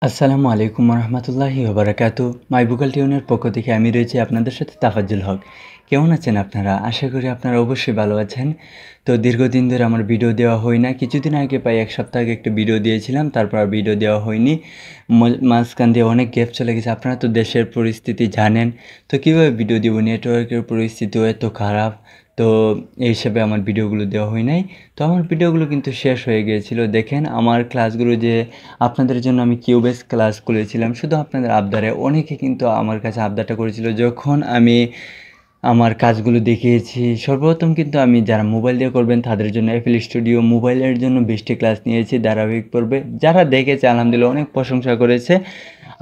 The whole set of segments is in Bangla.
আসসালামু আলাইকুম রহমতুল্লাহি ওবারাকাতু। মাই ভোকাল টিউনের পক্ষ থেকে আমি রয়েছি আপনাদের সাথে তাফাজ্জুল হক। কেমন আছেন আপনারা? আশা করি আপনারা অবশ্যই ভালো আছেন। তো দীর্ঘদিন ধরে আমার ভিডিও দেওয়া হয় না। কিছুদিন আগে প্রায় ১ সপ্তাহ আগে একটা ভিডিও দিয়েছিলাম, তারপর আর ভিডিও দেওয়া হয়নি। মাঝখান দিয়ে অনেক গ্যাপ চলে গেছে। আপনারা তো দেশের পরিস্থিতি জানেন। তো কীভাবে ভিডিও দিব? নেটওয়ার্কের পরিস্থিতিও এত খারাপ। তো এই হিসাবে আমার ভিডিওগুলো দেওয়া হয় নাই। তো আমার ভিডিওগুলো কিন্তু শেষ হয়ে গিয়েছিল। দেখেন আমার ক্লাসগুলো যে আপনাদের জন্য আমি কিউবেস ক্লাস খুলেছিলাম শুধু আপনাদের আবদারে। অনেকে কিন্তু আমার কাছে আবদারটা করেছিল যখন আমি আমার কাজগুলো দেখিয়েছি। সর্বপ্রথম কিন্তু আমি যারা মোবাইল দিয়ে করবেন তাদের জন্য এফএল স্টুডিও মোবাইলের জন্য 20টি ক্লাস নিয়েছি ধারাবাহিক পর্বে। যারা দেখেছে আলহামদুলিল্লাহ অনেক প্রশংসা করেছে।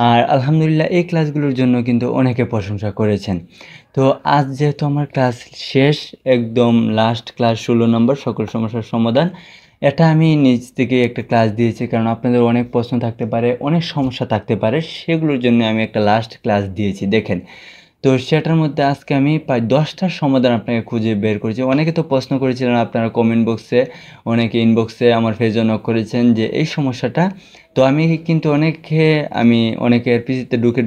আর আলহামদুলিল্লাহ এই ক্লাসগুলোর জন্য কিন্তু অনেকে প্রশংসা করেছেন। তো আজ যেহেতু আমার ক্লাস শেষ, একদম লাস্ট ক্লাস 16 নম্বর সকল সমস্যার সমাধান। এটা আমি নিজ থেকে একটা ক্লাস দিয়েছি কারণ আপনাদের অনেক প্রশ্ন থাকতে পারে, অনেক সমস্যা থাকতে পারে, সেগুলোর জন্য আমি একটা লাস্ট ক্লাস দিয়েছি। দেখেন, তো সেটার মধ্যে আজকে আমি প্রায় 10টার সমাধান আপনাকে খুঁজে বের করেছি। অনেকে তো প্রশ্ন করেছিলেন আপনারা কমেন্ট বক্সে, অনেকে ইনবক্সে আমার পেজে নক করেছেন যে এই সমস্যাটা। তো আমি কিন্তু অনেকের পিসিতে ঢুকে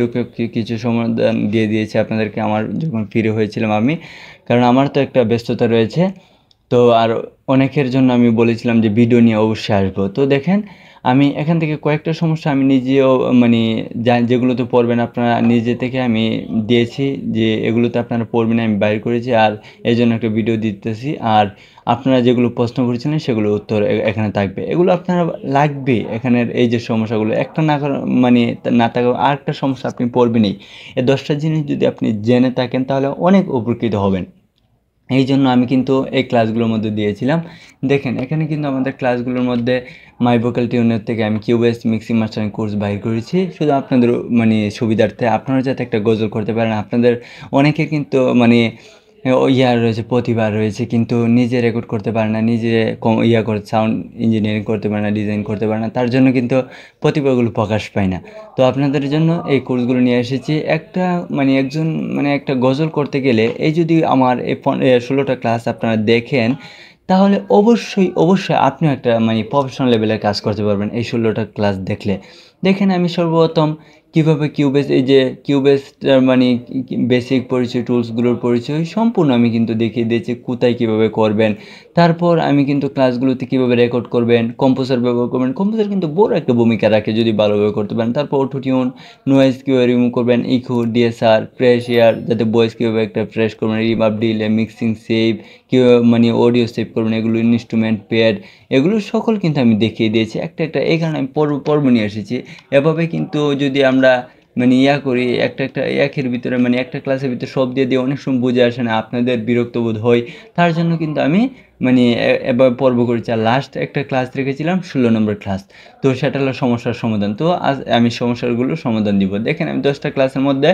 কিছু সমাধান দিয়ে দিয়েছি আপনাদেরকে আমার যখন ফ্রি হয়েছিলাম আমি। কারণ আমার তো একটা ব্যস্ততা রয়েছে। তো আর অনেকের জন্য আমি বলেছিলাম যে ভিডিও নিয়ে অবশ্যই আসবো। তো দেখেন, আমি এখান থেকে কয়েকটা সমস্যা আমি নিজেও মানে যেগুলোতে পড়বেন আপনারা নিজে থেকে আমি দিয়েছি যে এগুলোতে আপনারা পড়বেন আমি বাইর করেছি, আর এই জন্য একটা ভিডিও দিতেছি। আর আপনারা যেগুলো প্রশ্ন করেছিলেন সেগুলো উত্তর এখানে থাকবে। এগুলো আপনারা লাগবে এখানের এই যে সমস্যাগুলো একটা মানে না থাকা আরেকটা সমস্যা আপনি পড়বেনই। এই 10টা জিনিস যদি আপনি জেনে থাকেন তাহলে অনেক উপকৃত হবেন। এই জন্য আমি কিন্তু এই ক্লাসগুলোর মধ্যে দিয়েছিলাম। দেখেন এখানে কিন্তু আমাদের ক্লাসগুলোর মধ্যে মাই ভোকাল টিউনের থেকে আমি কিউবেস মিক্সিং মাস্টারিং কোর্স বাইর করেছি শুধু আপনাদের মানে সুবিধার্থে, আপনারা যাতে একটা গজল করতে পারেন। আপনাদের অনেকে কিন্তু মানে রয়েছে, প্রতিভা রয়েছে কিন্তু নিজে রেকর্ড করতে পারে না, নিজে করে সাউন্ড ইঞ্জিনিয়ারিং করতে পারে না, ডিজাইন করতে পারে না, তার জন্য কিন্তু প্রতিভাগুলো প্রকাশ পায় না। তো আপনাদের জন্য এই কোর্সগুলো নিয়ে এসেছি। একটা মানে একজন মানে একটা গজল করতে গেলে এই যদি আমার এই 16টা ক্লাস আপনারা দেখেন তাহলে অবশ্যই আপনিও একটা মানে প্রফেশনাল লেভেলের কাজ করতে পারবেন এই 16টা ক্লাস দেখলে। দেখেন আমি সর্বপ্রথম কীভাবে কিউবেসটার মানে বেসিক পরিচয়, টুলসগুলোর পরিচয় সম্পূর্ণ আমি কিন্তু দেখিয়ে দিয়েছি কোথায় কীভাবে করবেন। তারপর আমি কিন্তু ক্লাসগুলোতে কীভাবে রেকর্ড করবেন, কম্পোজার ব্যবহার করবেন। কম্পোজার কিন্তু বড় একটা ভূমিকা রাখে যদি ভালোভাবে করতে পারেন। তারপর অটো টিউন, নয়েজ কীভাবে রিমুভ করবেন, ইকো, ডিএসআর, ফ্রেশ এয়ার যাতে ভয়েস কীভাবে একটা ফ্রেশ করবেন, রিভার্ব, ডিলে, মিক্সিং, সেভ কীভাবে মানে অডিও সেভ করবেন, এগুলো ইনস্ট্রুমেন্ট প্যাড এগুলো সকল কিন্তু আমি দেখিয়ে দিয়েছি একটা। এই কারণে আমি পর্ব নিয়ে এসেছি। এভাবে কিন্তু যদি আমরা মানে করি একটা একের ভিতরে মানে একটা ক্লাসের ভিতরে সব দিয়ে অনেক সময় বুঝে আসে না, আপনাদের বিরক্ত বোধ হয়। তার জন্য কিন্তু আমি মানে এবার পর্ব করেছি। আর লাস্ট একটা ক্লাস রেখেছিলাম 16 নম্বর ক্লাস। তো সেটা হলো সমস্যার সমাধান। তো আজ আমি সমস্যাগুলোর সমাধান দিব। দেখেন আমি 10টা ক্লাসের মধ্যে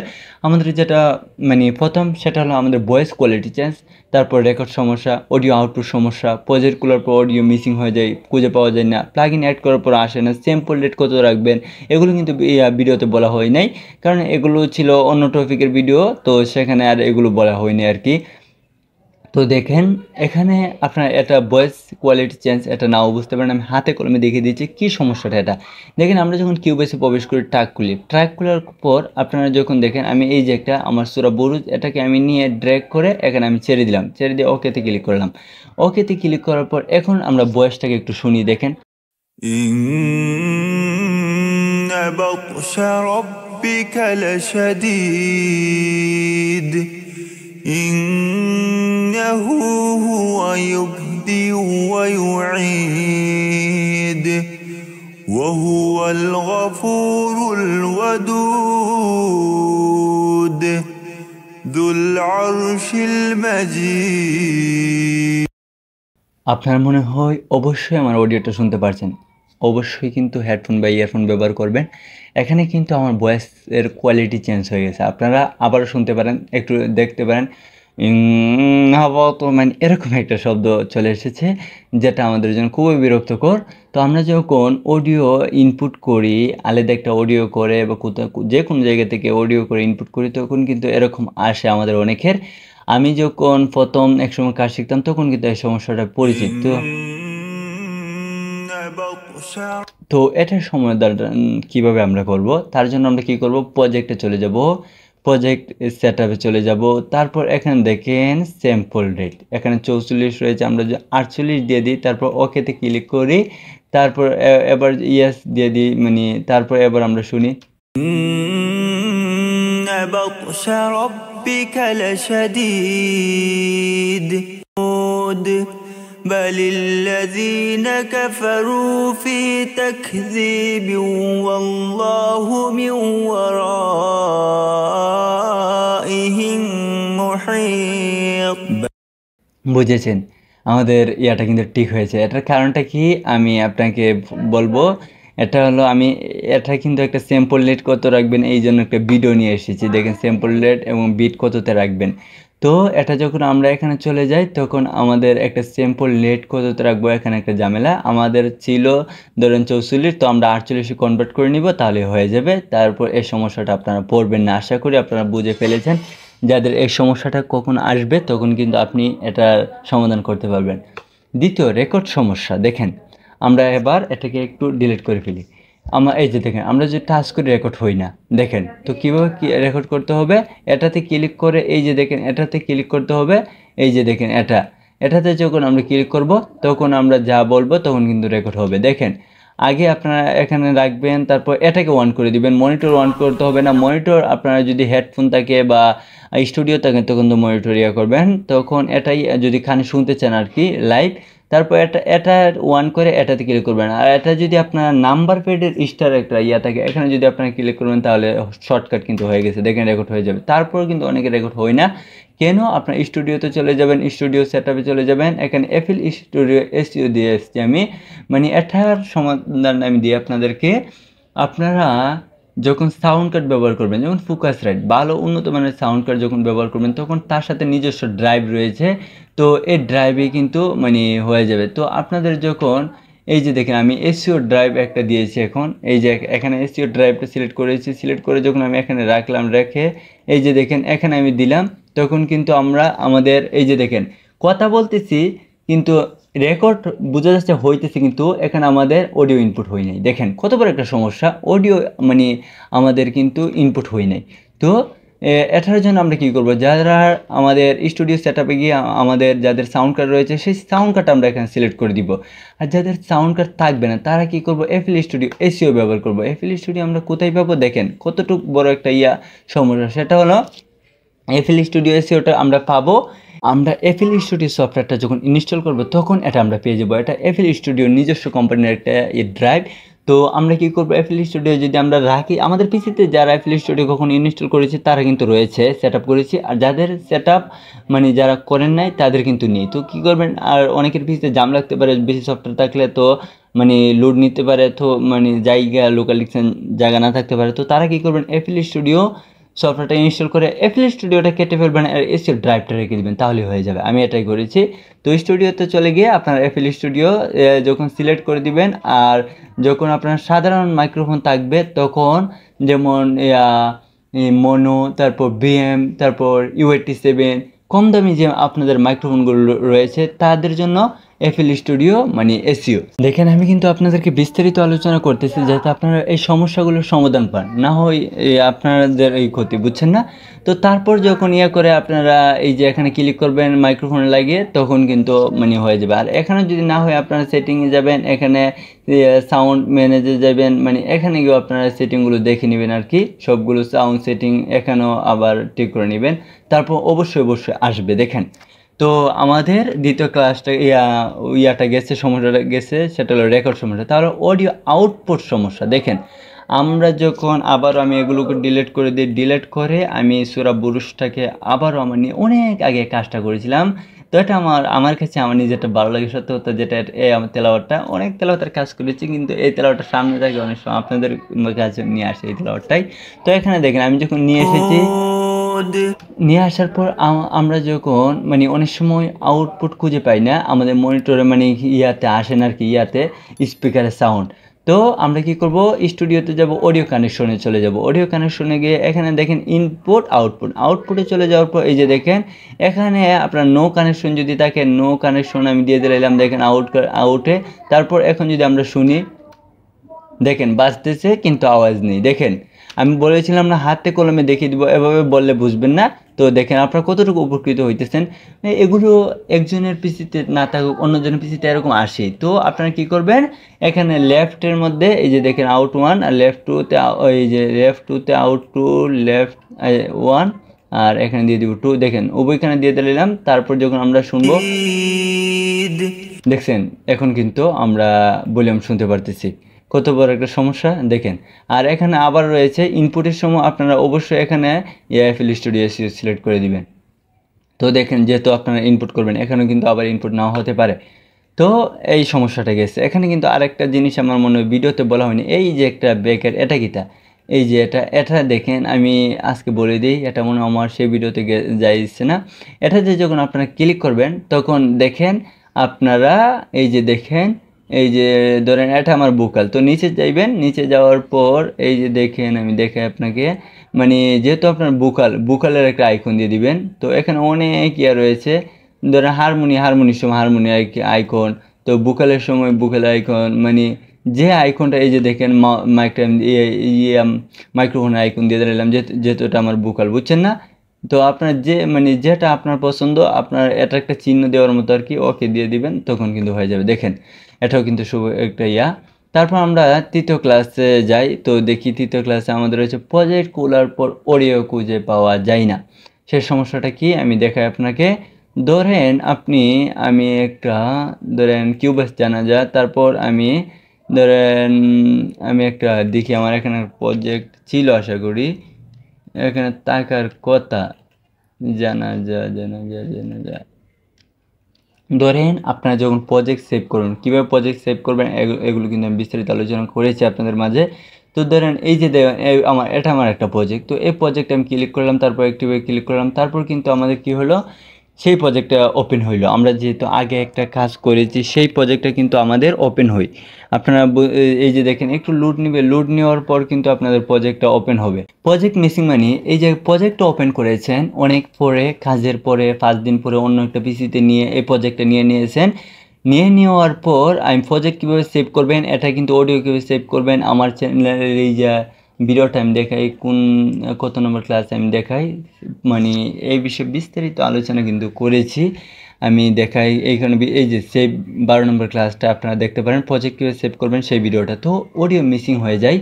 আমাদের যেটা মানে প্রথম সেটা হলো আমাদের ভয়েস কোয়ালিটি চেঞ্জ, তারপর রেকর্ড সমস্যা, অডিও আউটপুট সমস্যা, প্রজেক্ট খোলার পর অডিও মিসিং হয়ে যায়, খুঁজে পাওয়া যায় না, প্লাগ ইন অ্যাড করার পর আসে না, স্যাম্পল রেট কত রাখবেন, এগুলো কিন্তু ভিডিওতে বলা হয় নাই কারণ এগুলো ছিল অন্য টপিকের ভিডিও, তো সেখানে আর এগুলো বলা হয়নি আর কি। তো দেখেন এখানে আপনার এটা ভয়েস কোয়ালিটি চেঞ্জ এটা নাও বুঝতে পারেন, আমি হাতে কলমে দেখিয়ে দিচ্ছি কী সমস্যাটা। এটা দেখেন আমরা যখন কিউবেসে প্রবেশ করি ট্র্যাক খোলার পর আপনারা যখন দেখেন আমি এই যে একটা আমার সূরা বুরুজ এটাকে আমি নিয়ে ড্র্যাগ করে এখানে আমি ছেড়ে দিয়ে ওকেতে ক্লিক করলাম। ওকেতে ক্লিক করার পর এখন আমরা ভয়েসটাকে একটু শুনি। দেখেন ইন্না বাতশা রাব্বিকা লাশাদীদ ইন্নাহু হুয়া ইউবদিউ ওয়া ইউঈদ ওয়া হুয়াল গফুরুল ওয়াদুদ যুল আরশিল মাজিদ। আপনার মনে হয় অবশ্যই আমার অডিওটা শুনতে পারছেন। অবশ্যই কিন্তু হেডফোন বা ইয়ারফোন ব্যবহার করবেন। এখানে কিন্তু আমার ভয়েসের কোয়ালিটি চেঞ্জ হয়ে গেছে। আপনারা আবারও শুনতে পারেন, একটু দেখতে পারেন। মানে এরকম একটা শব্দ চলে এসেছে যেটা আমাদের জন্য খুবই বিরক্তকর। তো আমরা যখন অডিও ইনপুট করি, আলাদা একটা অডিও করে বা কোথাও যে কোনো জায়গা থেকে অডিও করে ইনপুট করি তখন কিন্তু এরকম আসে আমাদের অনেকের। আমি যখন প্রথম একসময় কাজ শিখতাম তখন কিন্তু এই সমস্যাটা পরিচিত। بطش তো এটার সমাধান কিভাবে আমরা করব, তার জন্য আমরা কি করব, প্রজেক্টে চলে যাব, প্রজেক্ট সেটআপে চলে যাব, তারপর এখানে দেখেন স্যাম্পল রেট এখানে 44 রয়েছে, আমরা যে 48 দিয়ে দিই, তারপর ওকেতে ক্লিক করি, তারপর এবার ইয়েস দিয়ে দিই, মানে তারপর এবার আমরা শুনি إن بطش ربك لشديد بل الذين كفروا في تكذيب والله من ورائهم محيط। বুঝেছেন আমাদের ইয়াটা কিন্তু ঠিক হয়েছে। এটার কারণটা কি আমি আপনাকে বলবো, এটা হলো আমি এটা কিন্তু একটা স্যাম্পল রেট কত রাখবেন এই জন্য একটা ভিডিও নিয়ে এসেছি, দেখেন স্যাম্পল রেট এবং বিট কততে রাখবেন। তো এটা যখন আমরা এখানে চলে যাই তখন আমাদের একটা স্যাম্পল রেট কততে রাখবো, এখানে একটা ঝামেলা আমাদের ছিল ধরেন 44, তো আমরা 48 কনভার্ট করে নিব, তাহলে হয়ে যাবে। তারপর এই সমস্যাটা আপনারা পড়বেন না, আশা করি আপনারা বুঝে ফেলেছেন। যাদের এই সমস্যাটা কখন আসবে তখন কিন্তু আপনি এটার সমাধান করতে পারবেন। দ্বিতীয় রেকর্ড সমস্যা, দেখেন আমরা এবার এটাকে একটু ডিলিট করে ফেলি। এই যে দেখেন আমরা যে টাচ করে রেকর্ড হই না, দেখেন তো কীভাবে রেকর্ড করতে হবে, এটাতে ক্লিক করে এই যে দেখেন এটাতে ক্লিক করতে হবে, এই যে দেখেন এটাতে যখন আমরা ক্লিক করব তখন আমরা যা বলবো তখন কিন্তু রেকর্ড হবে। দেখেন আগে আপনারা এখানে রাখবেন, তারপর এটাকে অন করে দিবেন, মনিটর অন করতে হবে না। মনিটর আপনারা যদি হেডফোন থাকে বা স্টুডিও থাকে তখন তো মনিটর ইয়া করবেন, তখন এটাই যদি খানে শুনতে চান আর কি লাইভ, তারপর এটা অন করে এটাতে ক্লিক করবেন। আর এটা যদি আপনার নাম্বার প্যাডের স্টার একটা ইয়া থাকে এখানে যদি আপনারা ক্লিক করবেন তাহলে শর্টকাট কিন্তু হয়ে গেছে, দেখেন রেকর্ড হয়ে যাবে। তারপর কিন্তু অনেকে রেকর্ড হয় না কেন, আপনার স্টুডিওতে চলে যাবেন, স্টুডিও সেটআপে চলে যাবেন, এখানে এফএল স্টুডিও এসইও দিয়ে এসছি আমি, মানে এটার সমাধান আমি দিই আপনাদেরকে। আপনারা যখন সাউন্ড কার্ড ব্যবহার করবেন, যেমন ফোকাস রাইট ভালো উন্নত মানের সাউন্ড কার্ড যখন ব্যবহার করবেন তখন তার সাথে নিজস্ব ড্রাইভ রয়েছে, তো এই ড্রাইভে কিন্তু মানে হয়ে যাবে। তো আপনাদের যখন এই যে দেখেন আমি এসইও ড্রাইভ একটা দিয়েছি, এখন এই যে এখানে এসইও ড্রাইভটা সিলেক্ট করেছি, সিলেক্ট করে যখন আমি এখানে রাখলাম, রেখে এই যে দেখেন এখানে আমি দিলাম, তখন কিন্তু আমরা আমাদের এই যে দেখেন কথা বলতেছি কিন্তু রেকর্ড বোঝা যাচ্ছে হইতেছে, কিন্তু এখানে আমাদের অডিও ইনপুট হই নাই। দেখেন কত বড় একটা সমস্যা, অডিও মানে আমাদের কিন্তু ইনপুট হই নাই। তো এটার জন্য আমরা কী করবো, যারা আমাদের স্টুডিও সেটআপে গিয়ে আমাদের যাদের সাউন্ড কার্ড রয়েছে সেই সাউন্ড কার্ডটা আমরা এখানে সিলেক্ট করে দিব। আর যাদের সাউন্ড কার্ড থাকবে না তারা কী করবো, এফএল স্টুডিও এসইও ব্যবহার করবো। এফএল স্টুডিও আমরা কোথায় পাবো, দেখেন কতটুকু বড় একটা সমস্যা, সেটা হলো এফএল স্টুডিও এসইওটা আমরা পাবো। আমরা এফএল স্টুডিও সফটওয়্যারটা যখন ইনস্টল করব তখন এটা আমরা পেয়ে যাবো। এটা এফএল স্টুডিওর নিজস্ব কোম্পানির একটা ড্রাইভ। তো আমরা কি করব, এফএল স্টুডিও যদি আমরা রাখি, আমাদের পিসিতে যারা এফএল স্টুডিও কখন ইনস্টল করেছে তারা কিন্তু রয়েছে, সেট আপ করেছি, আর যাদের সেট আপ মানে যারা করেন নাই তাদের কিন্তু নেই। তো কী করবেন, আর অনেকের পিসিতে জাম লাগতে পারে, বেশি সফটওয়্যার থাকলে তো মানে লোড নিতে পারে, তো মানে জায়গা লোকাল জায়গা না থাকতে পারে, তো তারা কী করবেন, এফএল স্টুডিও সফটওয়্যারটা ইনস্টল করে এফএল স্টুডিওটা কেটে ফেলবেন আর এসইও ড্রাইভটা রেখে দেবেন, তাহলে হয়ে যাবে। আমি এটাই করেছি। তো স্টুডিওতে চলে গিয়ে আপনার এফএল স্টুডিও যখন সিলেক্ট করে দিবেন, আর যখন আপনার সাধারণ মাইক্রোফোন থাকবে তখন যেমন মনো, তারপর বিএম, তারপর ইউ87 কম দামি যে আপনাদের মাইক্রোফোনগুলো রয়েছে তাদের জন্য এফএল স্টুডিও মানে এসইও। দেখেন আমি কিন্তু আপনাদেরকে বিস্তারিত আলোচনা করতেছি যাতে আপনারা এই সমস্যাগুলোর সমাধান পান, না হয় আপনাদের এই ক্ষতি, বুঝছেন না। তো তারপর যখন করে আপনারা এই যে এখানে ক্লিক করবেন মাইক্রোফোনে লাগিয়ে, তখন কিন্তু মানে হয়ে যাবে। আর এখানে যদি না হয় আপনারা সেটিংয়ে যাবেন, এখানে সাউন্ড ম্যানেজে যাবেন, মানে এখানে গিয়ে আপনারা সেটিংগুলো দেখে নেবেন আর কি, সবগুলো সাউন্ড সেটিং এখানেও আবার ঠিক করে নেবেন, তারপর অবশ্যই আসবে। দেখেন তো আমাদের দ্বিতীয় ক্লাসটা ইয়াটা গেছে, সমস্যাটা গেছে, সেটা হলো রেকর্ড সমস্যা। তাহলে অডিও আউটপুট সমস্যা, দেখেন আমরা যখন আবারও আমি এগুলোকে ডিলিট করে দিই, ডিলিট করে আমি সূরা বুরুজটাকে আবারও আমার নিয়ে অনেক আগে কাজটা করেছিলাম। তো এটা আমার কাছে আমার নিজেরটা ভালো লাগে সত্য কথা, যেটা আমার তেলাওয়াতটা অনেক তেলাওয়াতের কাজ করেছি, কিন্তু এই তেলাওয়াতটা সামনে থাকে অনেক সময় আপনাদের কাছে নিয়ে আসে এই তেলাওয়াতটাই। তো এখানে দেখেন আমি যখন নিয়ে এসেছি, নিয়ে আসার পর আমরা যখন মানে অনেক সময় আউটপুট খুঁজে পাই না, আমাদের মনিটরে মানে ইয়াতে আসেন আর কি, স্পিকারের সাউন্ড। তো আমরা কি করব, স্টুডিওতে যাব, অডিও কানেকশনে চলে যাব। অডিও কানেকশনে গিয়ে এখানে দেখেন ইনপুট আউটপুট, আউটপুটে চলে যাওয়ার পর এই যে দেখেন এখানে আপনার নো কানেকশন যদি থাকে, নো কানেকশন আমি দিয়ে দিলাম, দেখেন আউটে। তারপর এখন যদি আমরা শুনি, দেখেন বাজতেছে কিন্তু আওয়াজ নেই। দেখেন আমি বলেছিলাম না হাতে কলমে দেখিয়ে দিব, এভাবে বললে বুঝবেন না। তো দেখেন আপনারা কতটুকু উপকৃত হইতেছেন। এগুলো একজনের পিসিতে না থাকুক, অন্যজনের পিসিতে এরকম আসে। তো আপনারা কি করবেন, এখানে লেফটের মধ্যে এই যে দেখেন আউট ওয়ান, আর লেফট টুতে এই যে লেফট টুতে আউট টু, লেফট ওয়ান, আর এখানে দিয়ে দিব টু। দেখেন উভয়খানে দিয়ে দিলাম। তারপর যখন আমরা শুনবো, দেখছেন এখন কিন্তু আমরা ভলিউম শুনতে পারতেছি। কত বড় একটা সমস্যা দেখেন। আর এখানে আবার রয়েছে ইনপুটের সময় আপনারা অবশ্যই এখানে এআইএফএল স্টুডিও সিলেক্ট করে দিবেন। তো দেখেন যেহেতু আপনারা ইনপুট করবেন, এখানেও কিন্তু আবার ইনপুট নাও হতে পারে। তো এই সমস্যাটা গেছে। এখানে কিন্তু আরেকটা জিনিস আমার মনে হয় ভিডিওতে বলা হয়নি, এই যে একটা ব্রেকের, এটা কিটা, এই যে এটা দেখেন আমি আজকে বলে দিই, এটা মনে হয় আমার সেই ভিডিওতে যাইছে না। এটা যে যখন আপনারা ক্লিক করবেন তখন দেখেন আপনারা এই যে দেখেন, এই যে ধরেন এটা আমার বুকাল, তো নিচে যাইবেন, নিচে যাওয়ার পর এই যে দেখেন আমি দেখাই আপনাকে, মানে যেহেতু আপনার বুকালের একটা আইকন দিয়ে দিবেন। তো এখানে অনেক ইয়া রয়েছে, ধরেন হারমোনির সময় হারমোনি আইকন, তো বুকালের সময় বুকাল আইকন, মানে যে আইকনটা এই যে দেখেন মাইক্রোফোনের আইকন দিয়ে দিলাম, যেহেতু এটা আমার বুকাল, বুঝছেন না। তো আপনার যে মানে যেটা আপনার পছন্দ, আপনার এটা একটা চিহ্ন দেওয়ার মতো আর কি, ওকে দিয়ে দিবেন, তখন কিন্তু হয়ে যাবে। দেখেন এটাও কিন্তু শুভ একটা ইয়া। তারপর আমরা তৃতীয় ক্লাসে যাই। তো দেখি তৃতীয় ক্লাসে আমাদের রয়েছে প্রজেক্ট খোলার পর অডিও খুঁজে পাওয়া যায় না। সে সমস্যাটা কি আমি দেখাই আপনাকে। ধরেন আমি একটা ধরেন কিউবেস জানা যায়, তারপর ধরেন আমি একটা দেখি, আমার এখানে প্রজেক্ট ছিল আশা করি, এখানে থাকার কথা, জানা যা। ধরেন আপনারা যখন প্রজেক্ট সেভ করবেন, কীভাবে প্রজেক্ট সেভ করবেন এগুলো কিন্তু আমি বিস্তারিত আলোচনা করেছি আপনাদের মাঝে। তো ধরেন এই যে এটা আমার একটা প্রজেক্ট, তো এই প্রজেক্টে আমি ক্লিক করলাম, তারপর অ্যাক্টিভে ক্লিক করলাম, তারপর কিন্তু আমাদের কি হলো, সেই প্রজেক্টটা ওপেন হইলো। আমরা যেহেতু আগে একটা কাজ করেছি সেই প্রজেক্টটা কিন্তু আমাদের ওপেন হই। আপনারা এই যে দেখেন একটু লুড নিবে, লুড নেওয়ার পর কিন্তু আপনাদের প্রজেক্টটা ওপেন হবে। প্রজেক্ট মিসিং মানে এই যে প্রজেক্টটা ওপেন করেছেন অনেক পরে, কাজের পরে 5 দিন পরে অন্য একটা পিসিতে নিয়ে এই প্রজেক্টটা নিয়েছেন। নিয়ে নেওয়ার পর আমি প্রজেক্ট কীভাবে সেভ করবেন, এটা কিন্তু অডিও কীভাবে সেভ করবেন, আমার চ্যানেলের এই যে ভিডিওটা আমি দেখাই, কত নম্বর ক্লাস আমি দেখাই, মানে এই বিষয়ে বিস্তারিত আলোচনা কিন্তু করেছি। আমি দেখাই এইখানে এই যে সেভ 12 নম্বর ক্লাসটা আপনারা দেখতে পারেন, প্রজেক্ট কীভাবে সেভ করবেন সেই ভিডিওটা। তো অডিও মিসিং হয়ে যায়,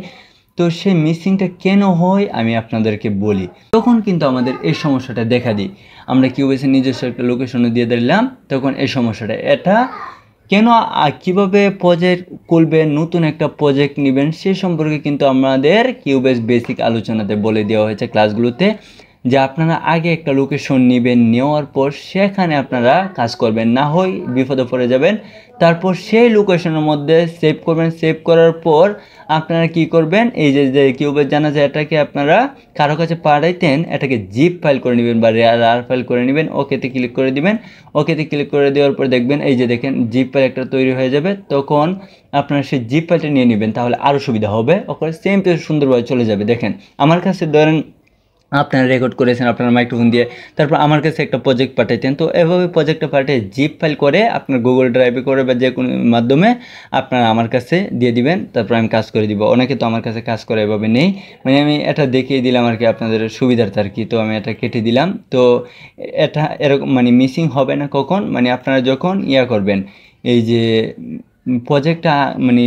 তো সেই মিসিংটা কেন হয় আমি আপনাদেরকে বলি। তখন কিন্তু আমাদের এই সমস্যাটা দেখা দিই। আমরা কিউবেসের নিজস্ব একটা লোকেশনে দিয়ে দিলাম, তখন এই সমস্যাটা এটা কেন, কীভাবে প্রজেক্ট খুলবেন, নতুন একটা প্রজেক্ট নেবেন, সে সম্পর্কে কিন্তু আমাদের কিউবেস বেসিক আলোচনাতে বলে দেওয়া হয়েছে ক্লাসগুলোতে, যে আপনারা আগে একটা লোকেশন নেবেন, নেওয়ার পর সেখানে আপনারা কাজ করবেন, না হয় বিপদে পড়ে যাবেন। তারপর সেই লোকেশনের মধ্যে সেভ করবেন, সেভ করার পর আপনারা কি করবেন, এই যে কিউবেস জানা যায় এটাকে আপনারা কারো কাছে পাঠাইতেন, এটাকে জিপ ফাইল করে নেবেন বা রার ফাইল করে নেবেন, ওকেতে ক্লিক করে দিবেন। ওকেতে ক্লিক করে দেওয়ার পর দেখবেন এই যে দেখেন জিপ ফাইল একটা তৈরি হয়ে যাবে, তখন আপনারা সেই জিপ ফাইলটা নিয়ে নেবেন, তাহলে আরও সুবিধা হবে, ওখানে সেম পেজ সুন্দরভাবে চলে যাবে। দেখেন আমার কাছে ধরেন আপনারা রেকর্ড করেছেন আপনার মাইক্রোফোন দিয়ে, তারপর আমার কাছে একটা প্রজেক্ট পাঠাইতেন, তো এভাবে প্রজেক্টটা পাঠিয়ে জিপ ফাইল করে আপনার গুগল ড্রাইভে করে বা যে কোনো মাধ্যমে আপনারা আমার কাছে দিয়ে দিবেন, তারপর আমি কাজ করে দিব। অনেকে তো আমার কাছে কাজ করে এভাবে নেই, মানে আমি এটা দেখিয়ে দিলাম আর কি আপনাদের সুবিধার্থে আর কি, তো আমি এটা কেটে দিলাম। তো এটা এরকম মানে মিসিং হবে না কখন, মানে আপনারা যখন করবেন, এই যে প্রজেক্টটা মানে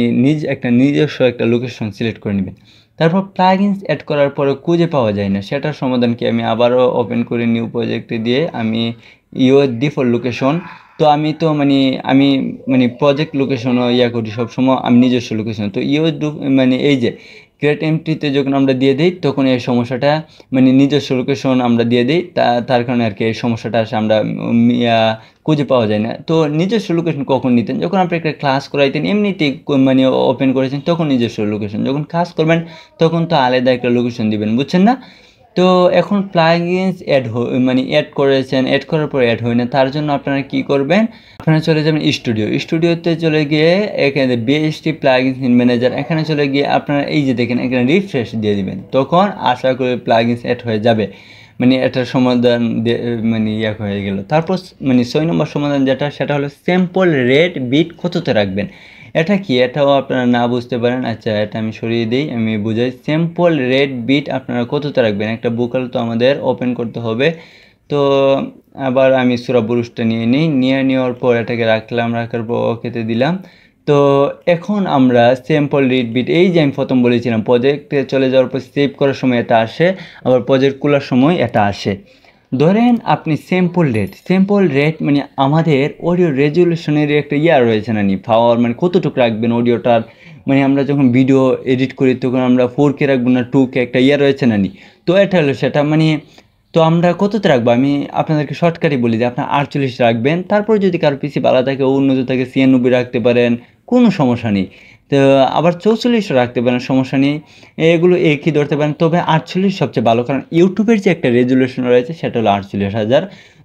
নিজস্ব একটা লোকেশন সিলেক্ট করে নেবেন। তারপর প্লাগইনস অ্যাড করার পরে খুঁজে পাওয়া যায় না, সেটার সমাধান কি, আমি আবারও ওপেন করে নিউ প্রজেক্টে দিয়ে আমি ইউর ডিফল্ট লোকেশন, তো আমি প্রজেক্ট লোকেশনও করি সবসময় আমি নিজস্ব লোকেশন। তো মানে এই যে ক্রিয়েট এমটিতে যখন আমরা দিয়ে দিই তখন এই সমস্যাটা মানে নিজস্ব লোকেশন আমরা দিয়ে দিই, তার কারণে আর কি এই সমস্যাটা আসে, আমরা খুঁজে পাওয়া যায় না। তো নিজস্ব লোকেশন কখন নিতেন, যখন আপনি একটা ক্লাস করাইতেন এমনিতেই মানে ওপেন করেছেন তখন নিজস্ব লোকেশন, যখন কাজ করবেন তখন তো আলাদা একটা লোকেশন দিবেন, বুঝছেন না। তো এখন প্লাগইনস মানে অ্যাড করেছেন, অ্যাড করার পর অ্যাড হয় না, তার জন্য আপনারা কি করবেন, আপনারা চলে যাবেন স্টুডিওতে চলে গিয়ে এখানে বিএসটি প্লাগইনস ইন ম্যানেজার, এখানে চলে গিয়ে আপনারা এই যে দেখেন এখানে রিফ্রেশ দিয়ে দিবেন, তখন আশা করি প্লাগইনস অ্যাড হয়ে যাবে। মানে এটার সমাধান মানে হয়ে গেল। তারপর মানে 6 নম্বর সমাধান যেটা, সেটা হলো স্যাম্পল রেট বিট কততে রাখবেন। এটা কি, এটাও আপনারা না বুঝতে পারেন, আচ্ছা এটা আমি সরিয়ে দিই, আমি বুঝাই। স্যাম্পল রেট বিট আপনারা কততে রাখবেন, একটা বুকাল তো আমাদের ওপেন করতে হবে। তো আবার আমি সূরা বুরুজটা নিয়ে নেওয়ার পর এটাকে রাখার পর ওকেতে দিলাম। তো এখন আমরা স্যাম্পল রেট বিট, এই যে আমি প্রথম বলেছিলাম প্রজেক্টে চলে যাওয়ার পর সেভ করার সময় এটা আসে, আবার প্রজেক্ট খোলার সময় এটা আসে। ধরেন আপনি স্যাম্পল রেট মানে আমাদের অডিও রেজুলেশনের একটা রয়েছে না নি, পাওয়ার মানে কতটুকু রাখবেন অডিওটার, মানে আমরা যখন ভিডিও এডিট করি তখন আমরা 4K রাখবো না 2K, একটা রয়েছে না নি। তো এটা হলো সেটা, মানে তো আমরা কততে রাখবো, আমি আপনাদেরকে শর্টকাটই বলি যে আপনার 48 রাখবেন। তারপর যদি কারো পিসি ভালো থাকে, উন্নত থাকে, 96 রাখতে পারেন, কোনো সমস্যা নেই। তো আবার 44 রাখতে পারেন, সমস্যা নেই, এগুলো একই ধরতে পারেন। তবে 48 সবচেয়ে ভালো, কারণ ইউটিউবের যে একটা রেজুলেশন রয়েছে সেটা হলো 48,000।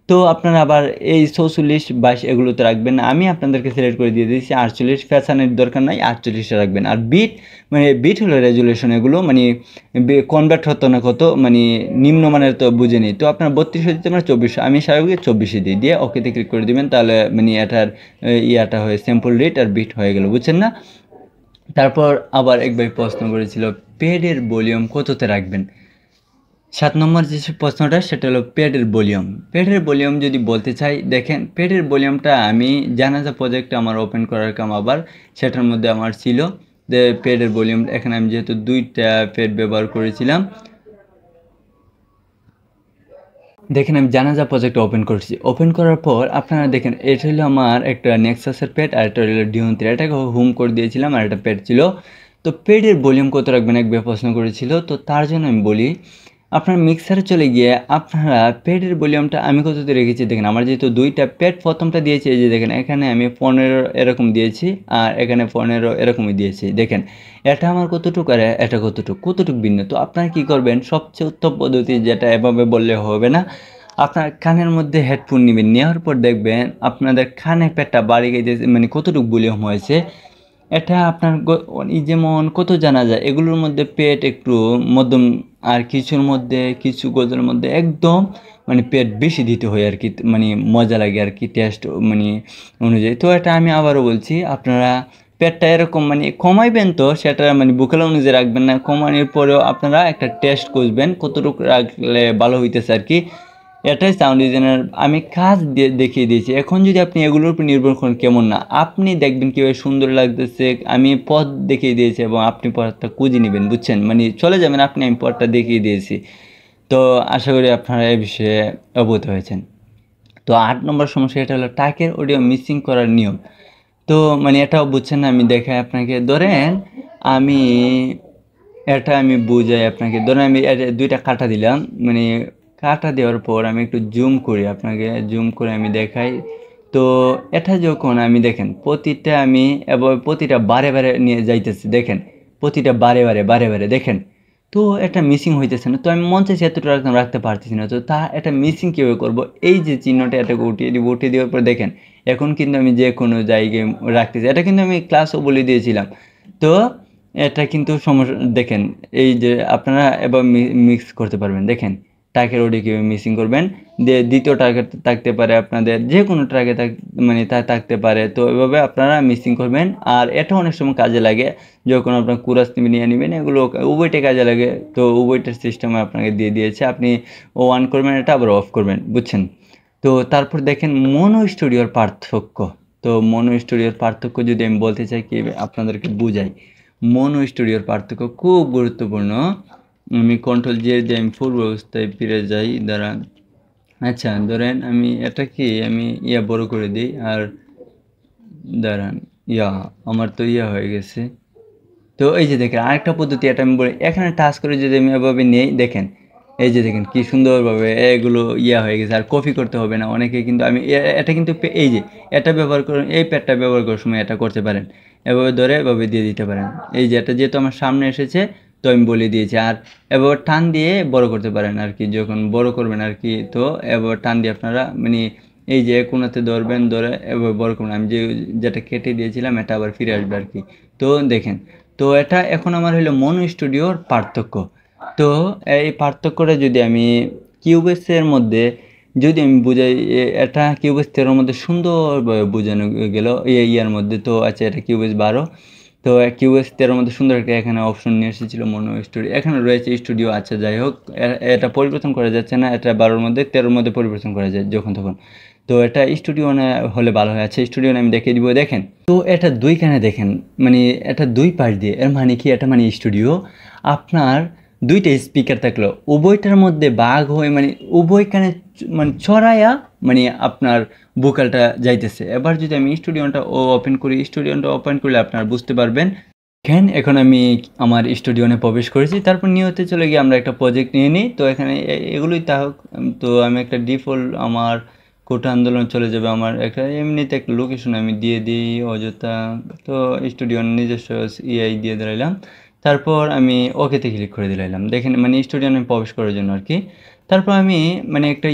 তো আপনারা আবার এই 44, 22 এগুলোতে রাখবেন না, আমি আপনাদেরকে সিলেক্ট করে দিয়ে দিয়েছি 48, ফ্যাশনের দরকার নাই, 48 রাখবেন। আর বিট হলো রেজুলেশন, এগুলো মানে কনভার্ট হতো না কত, মানে নিম্নমানের তো বুঝে নিই। তো আপনার 32 দিতে আমরা 24, আমি স্বাভাবিক 24 দিয়ে ওকেতে ক্লিক করে দিবেন, তাহলে মানে এটার ইয়াটা হয়ে স্যাম্পল রেট আর বিট হয়ে গেল, বুঝছেন না। তারপর আবার এক ভাই প্রশ্ন করেছিল পেডের ভলিউম কততে রাখবেন। 7 নম্বর যে প্রশ্নটা সেটা হলো পেডের ভলিউম যদি বলতে চাই, দেখেন পেডের ভলিউমটা আমি জানাজা প্রজেক্টে আমার ওপেন করার কাম, আবার সেটার মধ্যে আমার ছিল যে পেডের ভলিউম, এখানে আমি যেহেতু 2টা পেড ব্যবহার করেছিলাম, দেখেন আমি জানাজা প্রজেক্ট ওপেন করার পর আপনারা দেখেন এটা হলো আমার একটা নেক্সাসের পেড, আর এটা হলো ডিওন 3, এটাকে হোম করে দিয়েছিলাম, আর একটা পেড ছিল। তো পেডের ভলিউম কত রাখবেন এক প্রশ্ন করেছিল, তো তার জন্য আমি বলি আপনার মিক্সারে চলে গিয়ে আপনারা পেডের ভলিউমটা আমি কততে রেখেছি, দেখেন আমার যেহেতু 2টা পেড, প্রথমটা দিয়েছি এই যে দেখেন এখানে আমি 15 এরকম দিয়েছি, আর এখানে 15 এরকমই দিয়েছি। দেখেন এটা আমার কতটুকু আর এটা কতটুকু ভিন্ন। তো আপনারা কি করবেন, সবচেয়ে উত্তম পদ্ধতি যেটা, এভাবে বললে হবে না, আপনার কানের মধ্যে হেডফোন নেবেন, নেওয়ার পর দেখবেন আপনাদের কানে পেটটা বাড়ি গেছে, মানে কতটুকু ভলিউম হয়েছে। এটা আপনার যেমন কত জানা যায়, এগুলোর মধ্যে পেট একটু মধ্যম, আর কিছু গজলের মধ্যে একদম মানে পেট বেশি দিতে হয় আর কি, মানে মজা লাগে আর কি টেস্ট মানে অনুযায়ী। তো এটা আমি আবারও বলছি, আপনারা পেটটা এরকম মানে কমাইবেন, তো সেটা মানে বুকেল অনুযায়ী রাখবেন না, কমানোর পরেও আপনারা একটা টেস্ট খুঁজবেন কতটুকু রাখলে ভালো হইতেছে আর কি। এটাই সাউন্ড ডিজাইনার আমি কাজ দেখিয়ে দিয়েছি। এখন যদি আপনি এগুলোর উপর নির্ভর করেন কেমন না, আপনি দেখবেন কীভাবে সুন্দর লাগতেছে, আমি পথ দেখিয়ে দিয়েছি এবং আপনি পথটা খুঁজে নেবেন, বুঝছেন, মানে চলে যাবেন আপনি, আমি পথটা দেখিয়ে দিয়েছি। তো আশা করি আপনারা এই বিষয়ে অবগত হয়েছেন। তো 8 নম্বর সমস্যা, এটা হলো টাকের অডিও মিসিং করার নিয়ম। তো মানে এটাও বুঝছেন না, আমি দেখাই আপনাকে। ধরেন আমি বুঝাই আপনাকে, ধরেন আমি 2টা কাটা দিলাম, মানে কাটা দেওয়ার পর আমি একটু জুম করি, আপনাকে জুম করে আমি দেখাই। তো এটা যখন আমি দেখেন প্রতিটা বারে নিয়ে যাইতেছি, দেখেন প্রতিটা বারে বারে দেখেন, তো এটা মিসিং হইতেছে না। তো আমি মন চাইছি এতটা রাখতে পারতেছি না, তো এটা মিসিং কীভাবে করবো, এই যে চিহ্নটা এটাকে উঠিয়ে দেওয়ার পর দেখেন এখন কিন্তু আমি যে কোনো জায়গায় রাখতেছি, এটা কিন্তু আমি ক্লাসও বলে দিয়েছিলাম। তো এটা কিন্তু সমস্যা, দেখেন এই যে আপনারা এবার মিক্স করতে পারবেন, দেখেন ট্র্যাকের ওডি কীভাবে মিসিং করবেন, দ্বিতীয় ট্র্যাকে থাকতে পারে, আপনাদের যে কোনো ট্র্যাকে মানে থাকতে পারে। তো এভাবে আপনারা মিক্সিং করবেন, আর এটা অনেক সময় কাজে লাগে যখন আপনার কুরাস নিয়ে নেবেন, এগুলো উভয়টাই কাজে লাগে। তো উভয়টার সিস্টেমে আপনাকে দিয়ে দিয়েছে, আপনি অন করবেন এটা, আবার অফ করবেন, বুঝছেন। তো তারপর দেখেন মনো স্টুডিওর পার্থক্য যদি আমি বলতে চাই কি আপনাদেরকে বুঝাই, মনো স্টুডিওর পার্থক্য খুব গুরুত্বপূর্ণ। আমি কন্ট্রোল জে দিয়ে আমি পূর্ব অবস্থায় ফিরে যাই, দাঁড়ান। আচ্ছা ধরেন আমি আমি বড় করে দিই, আর দাঁড়ান আমার তো হয়ে গেছে। তো এই যে দেখেন আরেকটা পদ্ধতি, এটা আমি বলি, এখানে টাচ করে যদি আমি এভাবে নেই, দেখেন এই যে দেখেন কি সুন্দরভাবে এগুলো হয়ে গেছে, আর কপি করতে হবে না। অনেকে কিন্তু আমি এটা কিন্তু এই যে এটা ব্যবহার করেন, এই প্যাডটা ব্যবহার করার সময় এটা করতে পারেন, এভাবে ধরে এভাবে দিয়ে দিতে পারেন। এই যে এটা যেহেতু আমার সামনে এসেছে, তো আমি বলে দিয়েছি। আর এবার টান দিয়ে বড় করতে পারেন আর কি, যখন বড় করবেন আর কি, তো এবার টান দিয়ে আপনারা মানে এই যে কোনাতে ধরবেন, ধরে এবার বড় করবেন। আমি যেটা কেটে দিয়েছিলাম এটা আবার ফিরে আসবে আর কি। তো দেখেন, তো এটা এখন আমার হলো মনো স্টুডিওর পার্থক্য। তো এই পার্থক্যটা যদি আমি কিউবেক্সের মধ্যে যদি আমি বুঝাই, এটা কিউবেক্স 13 মধ্যে সুন্দরভাবে বোঝানো গেল ইয়ার মধ্যে। তো আচ্ছা, এটা কিউবেক্স 12, তো কিউবেক্স 13 মধ্যে সুন্দর একটা এখানে অপশন নিয়ে এসেছিলো মনো স্টুডিও, এখানে রয়েছে স্টুডিও। আচ্ছা যাই হোক, এটা পরিবর্তন করা যাচ্ছে না, এটা 12-র মধ্যে 13-র মধ্যে পরিবর্তন করা যায় যখন তখন। তো এটা স্টুডিও হলে ভালো হয়। আচ্ছা স্টুডিও আমি দেখিয়ে দিব। দেখেন, তো এটা দুইখানে দেখেন, মানে এটা দুই পাশ দিয়ে, এর মানে কি, এটা মানে স্টুডিও আপনার দুইটা স্পিকার থাকলো, উভয়টার মধ্যে ভাগ হয়ে মানে উভয়খানে মানে ছড়ায়া মানে আপনার ভোকালটা যাইতেছে। এবার যদি আমি স্টুডিওটা ওপেন করি, স্টুডিওটা ওপেন করলে আপনারা বুঝতে পারবেন। এখন আমি আমার স্টুডিওতে প্রবেশ করেছি, তারপর নিয়তে চলে গিয়ে আমরা একটা প্রজেক্ট নিয়ে নিই। তো এখানে এগুলোই তা হোক। তো আমি একটা ডিফল্ট আমার কোটা আন্দোলন চলে যাবে, আমার একটা এমনিতে একটা লোকেশন আমি দিয়ে দিই অযথা। তো স্টুডিওর নিজস্ব ইআই দিয়ে দিলাম, তারপর আমি ওকেতে ক্লিক করে দিলাম। দেখেন মানে স্টুডিও আমি প্রবেশ করার জন্য আর কি। তারপর আমি মানে একটা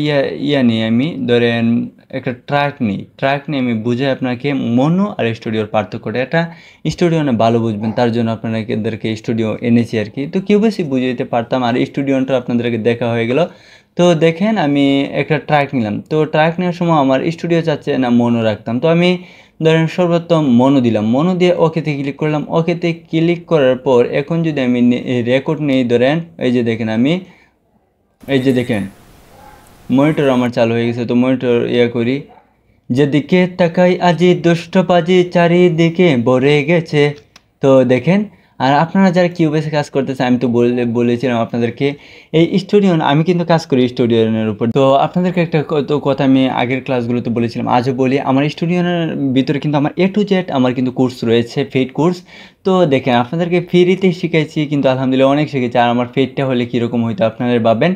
ইয়া নিয়ে আমি ধরেন একটা ট্র্যাক নিয়ে আমি বুঝে আপনাকে মনো আর স্টুডিওর পার্থক্যটা, এটা স্টুডিও না ভালো বুঝবেন, তার জন্য আপনাদেরকে স্টুডিও এনেছি আর কি। তো কেউ বেশি বুঝে দিতে পারতাম, আর স্টুডিওটা আপনাদেরকে দেখা হয়ে গেল। তো দেখেন আমি একটা ট্র্যাক নিলাম, তো ট্র্যাক নেওয়ার সময় আমার স্টুডিও চাচ্ছে না মনো রাখতাম, তো আমি ধরেন সর্বোত্তম মনো দিলাম, মনো দিয়ে ওকেতে ক্লিক করলাম। ওকেতে ক্লিক করার পর এখন যদি আমি রেকর্ড নেই, ধরেন এই যে দেখেন মনিটর আমার চালু হয়ে গেছে। তো মনিটর করি, যেদিকে তাকাই আজি দুষ্ট পাজি চারিদিকে ভরে গেছে। তো দেখেন, আর আপনারা যারা কিউবেসে কাজ করতেছে, আমি তো বলেছিলাম আপনাদেরকে এই স্টুডিও, আমি কিন্তু কাজ করি স্টুডিওর উপর। তো আপনাদেরকে একটা কথা আমি আগের ক্লাসগুলোতে বলেছিলাম, আজও বলি, আমার স্টুডিওর ভিতরে কিন্তু আমার A to Z আমার কিন্তু কোর্স রয়েছে, পেইড কোর্স। তো দেখেন আপনাদেরকে ফ্রিতে শিখাইছি, কিন্তু আলহামদুলিল্লাহ অনেক শিখেছি। আর আমার পেইডটা হলে কীরকম হইতো আপনারা ভাবেন।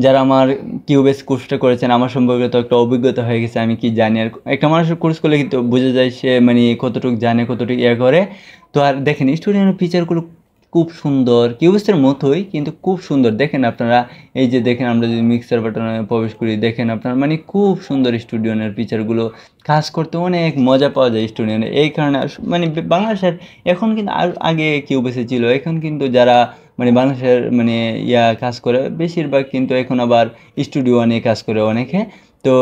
যারা আমার কিউবেস কোর্সটা করেছেন, আমার সম্পর্কে তো একটা অভিজ্ঞতা হয়ে গেছে, আমি কি জানি। আর একটা মানুষের কোর্স করলে কিন্তু বোঝা যায় সে মানে কতটুকু জানে, কতটুকু করে। তো আর দেখেন স্টুডিওর ফিচারগুলো খুব সুন্দর, কিউবেসের মতোই কিন্তু খুব সুন্দর। দেখেন আপনারা, এই যে দেখেন আমরা যদি মিক্সার বাটনে প্রবেশ করি, দেখেন আপনারা মানে খুব সুন্দর স্টুডিওর ফিচারগুলো, কাজ করতে অনেক মজা পাওয়া যায় স্টুডিওর। এই কারণে মানে বাংলাদেশের এখন কিন্তু আগে কিউবেসে ছিল, এখন কিন্তু যারা মানে বাংলাদেশের মানে কাজ করে বেশিরভাগ কিন্তু এখন আবার স্টুডিও নিয়ে কাজ করে অনেকে। তো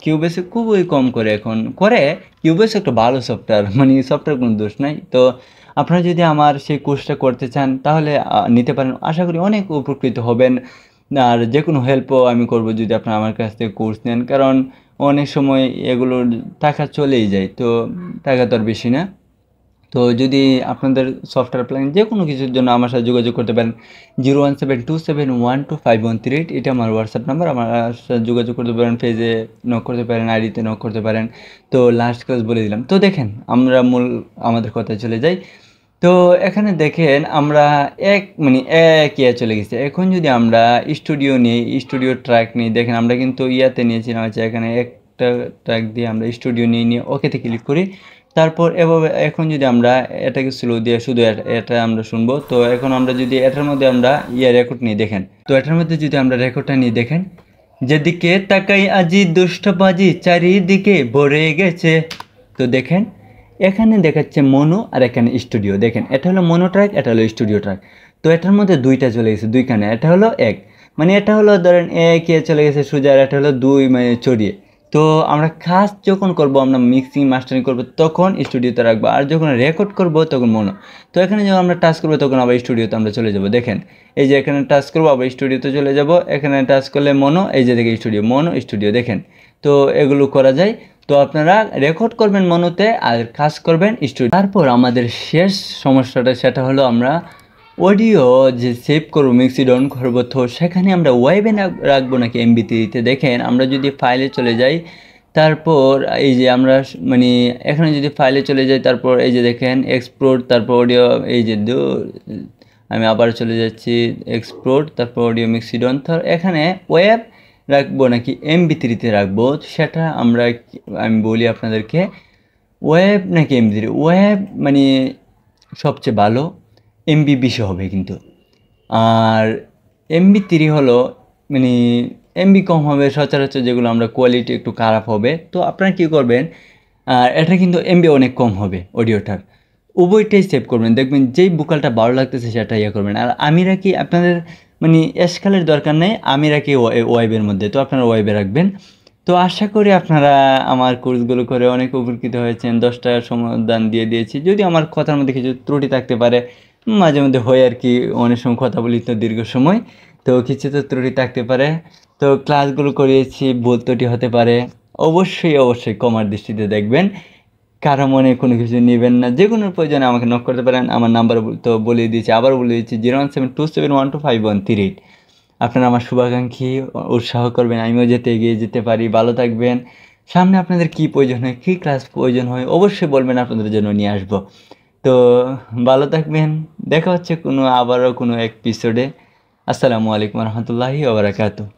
কিউবেসে খুবই কম করে এখন করে। কিউবেস একটা ভালো সফটওয়্যার, মানে সফটওয়্যার কোনো দোষ নাই। তো আপনারা যদি আমার সেই কোর্সটা করতে চান তাহলে নিতে পারেন, আশা করি অনেক উপকৃত হবেন। আর যে কোনো হেল্পও আমি করব যদি আপনারা আমার কাছ থেকে কোর্স নেন, কারণ অনেক সময় এগুলোর টাকা চলেই যায়, তো টাকা তো আর বেশি না। তো যদি আপনাদের সফটওয়্যার প্ল্যান যে কোনো কিছুর জন্য আমার সাথে যোগাযোগ করতে পারেন, 01727125138, এটা আমার হোয়াটসঅ্যাপ নাম্বার। আমার সাথে যোগাযোগ করতে পারেন, পেজে নক করতে পারেন, আইডিতে নক করতে পারেন। তো লাস্ট ক্লাস বলে দিলাম। তো দেখেন আমরা আমাদের কথায় চলে যাই। তো এখানে দেখেন আমরা চলে গেছে। এখন যদি আমরা স্টুডিও নিই, স্টুডিও ট্র্যাক নিই, দেখেন আমরা কিন্তু নিয়েছিলাম। আচ্ছা এখানে একটা ট্র্যাক দিয়ে আমরা স্টুডিও নিয়ে ওকেতে ক্লিক করি। তারপর এভাবে এখন যদি আমরা এটাকে স্লো দিয়ে শুধু এটা আমরা শুনবো। তো এখন আমরা যদি এটার মধ্যে আমরা রেকর্ড নিই, দেখেন, তো এটার মধ্যে যদি আমরা রেকর্ডটা নিই, দেখেন, যেদিকে তাকাই আজি দুষ্টবাজি চারিদিকে ভরে গেছে। তো দেখেন এখানে দেখাচ্ছে মনো আর এখানে স্টুডিও। দেখেন এটা হলো মনো ট্র্যাক, এটা হলো স্টুডিও ট্র্যাক। তো এটার মধ্যে দুইটা চলে গেছে, দুইখানে। এটা হলো এক, মানে এটা হলো ধরেন চলে গেছে সোজা, আর এটা হলো দুই মানে চড়িয়ে। তো আমরা কাজ যখন করব, আমরা মিক্সিং মাস্টারিং করব তখন স্টুডিওতে রাখবো, আর যখন রেকর্ড করব তখন মনো। তো এখানে যখন আমরা টাচ করবো তখন আবার স্টুডিওতে আমরা চলে যাব। দেখেন এই যে এখানে টাচ করবো আবার স্টুডিওতে চলে যাব, এখানে টাচ করলে মনো, এই যে দেখে স্টুডিও, মনো স্টুডিও। দেখেন তো এগুলো করা যায়। তো আপনারা রেকর্ড করবেন মনোতে আর কাজ করবেন স্টুডিও। তারপর আমাদের শেষ সমস্যাটা, সেটা হলো আমরা অডিও যে সেভ করবো, মিক্সি ডাউন করবো, তো সেখানে আমরা ওয়েবে রাখবো নাকি এমবি3তে। দেখেন আমরা যদি ফাইলে চলে যাই, তারপর এই যে আমরা মানে এখানে যদি ফাইলে চলে যাই, তারপর এই যে দেখেন এক্সপোর্ট, তারপর অডিও, এই যে আমি আবার চলে যাচ্ছি এক্সপোর্ট, তারপর অডিও মিক্সি ডাউন। তো এখানে ওয়েব রাখবো নাকি এমবি3তে রাখবো, সেটা আমি বলি আপনাদেরকে, ওয়েব নাকি এমবি3। ওয়েব মানে সবচেয়ে ভালো, এমবি বেশি হবে কিন্তু। আর MB3 হলো মানে এমবি কম হবে সচরাচর, যেগুলো আমরা কোয়ালিটি একটু খারাপ হবে। তো আপনারা কী করবেন, এটা কিন্তু এমবি অনেক কম হবে অডিওটার, উভয়টাই সেভ করবেন, দেখবেন যেই ভোকালটা ভালো লাগতেছে সেটা ইয়ে করবেন। আর আমি রাখি আপনাদের মানে এসকালের দরকার নেই, আমি রাখি ওয়াইবের মধ্যে, তো আপনারা ওয়াইবে রাখবেন। তো আশা করি আপনারা আমার কোর্সগুলো করে অনেক উপকৃত হয়েছেন, 10টা সমাধান দিয়ে দিয়েছি। যদি আমার কথার মধ্যে কিছু ত্রুটি থাকতে পারে, মাঝে মধ্যে হয় আর কি, অনেক সময় কথা বলি তো দীর্ঘ সময়, তো কিছু তো ত্রুটি থাকতে পারে। তো ক্লাসগুলো করিয়েছি, ভুল ত্রুটি হতে পারে, অবশ্যই ক্ষমার দৃষ্টিতে দেখবেন, কারো মনে কোনো কিছু নেবেন না। যে কোনো প্রয়োজনে আমাকে নক করতে পারেন, আমার নাম্বার তো বলে দিয়েছি, আবার বলে দিচ্ছি 01727125128। আপনারা আমার শুভাকাঙ্ক্ষী, উৎসাহ করবেন আমিও যাতে এগিয়ে যেতে পারি। ভালো থাকবেন। সামনে আপনাদের কী প্রয়োজন হয়, কী ক্লাস প্রয়োজন হয় অবশ্যই বলবেন, আপনাদের জন্য নিয়ে আসবো। তো ভালো থাকবেন, দেখা হচ্ছে আবারও কোনো এপিসোডে। আসসালামু আলাইকুম রহমতুল্লাহি ওয়া বারাকাতুহু।